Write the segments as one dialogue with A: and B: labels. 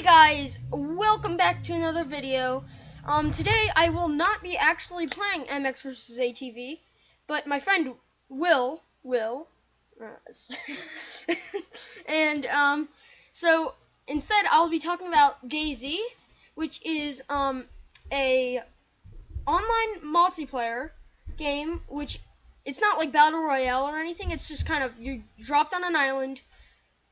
A: Guys, welcome back to another video. Today I will not be actually playing MX vs ATV, but my friend will. And so instead I'll be talking about DayZ, which is a online multiplayer game, which it's not like battle royale or anything. It's just kind of you're dropped on an island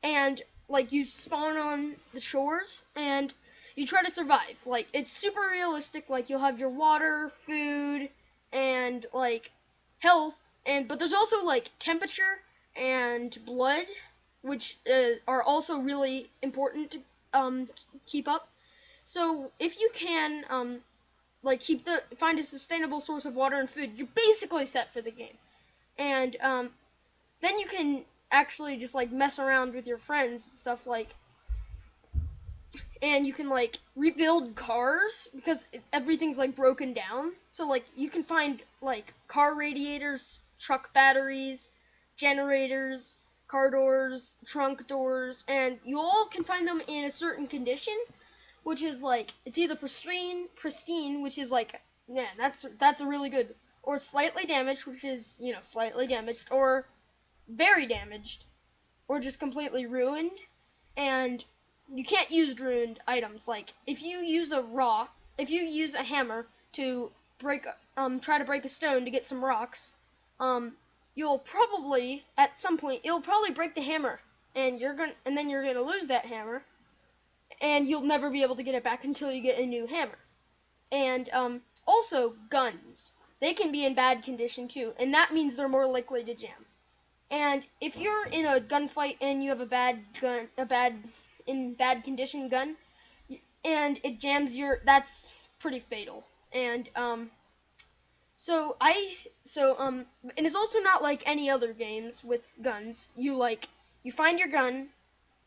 A: and like you spawn on the shores and you try to survive. Like it's super realistic. Like you'll have your water, food, and like health, but there's also like temperature and blood, which are also really important to keep up. So if you can like find a sustainable source of water and food, you're basically set for the game. And then you can actually just like mess around with your friends and stuff, like, and you can like rebuild cars because everything's like broken down. So like you can find like car radiators, truck batteries, generators, car doors, trunk doors, and you all can find them in a certain condition, which is like it's either pristine, which is like, man, that's a really good, or slightly damaged, which is, you know, slightly damaged, or very damaged, or just completely ruined. And you can't use ruined items. Like if you use a hammer to try to break a stone to get some rocks, you'll probably at some point it'll probably break the hammer, and then you're gonna lose that hammer, and you'll never be able to get it back until you get a new hammer. And also guns, they can be in bad condition too, and that means they're more likely to jam. And if you're in a gunfight and you have a bad condition gun, and it jams that's pretty fatal. And and it's also not like any other games with guns. You find your gun,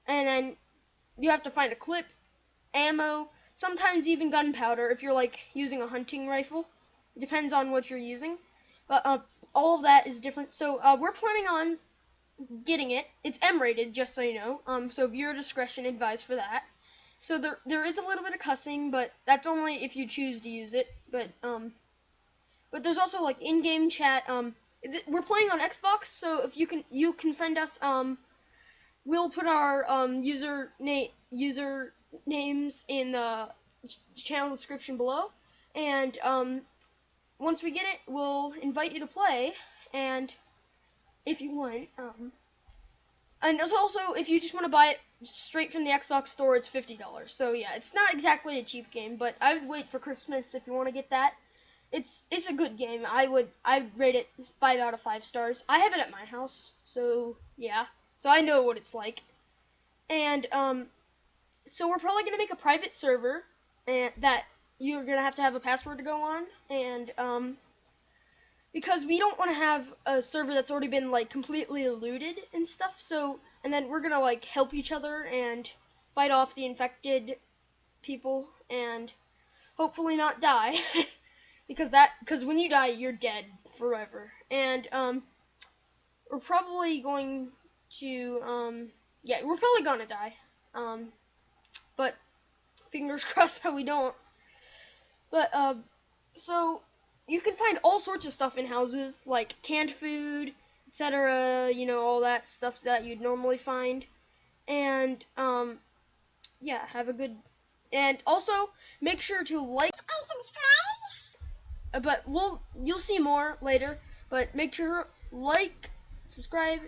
A: and then you have to find a clip, ammo, sometimes even gunpowder if you're like using a hunting rifle. It depends on what you're using, but all of that is different. So we're planning on getting it. It's M-rated, just so you know. So viewer discretion advised for that. So there is a little bit of cussing, but that's only if you choose to use it. But there's also like in-game chat. We're playing on Xbox, so if you can friend us. We'll put our user names in the channel description below, and once we get it, we'll invite you to play. And if you want, and also if you just want to buy it straight from the Xbox store, it's $50. So yeah, it's not exactly a cheap game, but I would wait for Christmas if you want to get that. It's a good game. I'd rate it 5 out of 5 stars. I have it at my house, so yeah. So I know what it's like. And so we're probably gonna make a private server, and that you're gonna have to have a password to go on, and because we don't want to have a server that's already been like completely eluded and stuff. So, and then we're gonna like help each other and fight off the infected people and hopefully not die, because when you die, you're dead forever. And we're probably going to we're probably gonna die. But fingers crossed that we don't. But so you can find all sorts of stuff in houses, like canned food, etc. You know, all that stuff that you'd normally find. And yeah, have a good. And also make sure to like and subscribe. But you'll see more later. But make sure like, subscribe.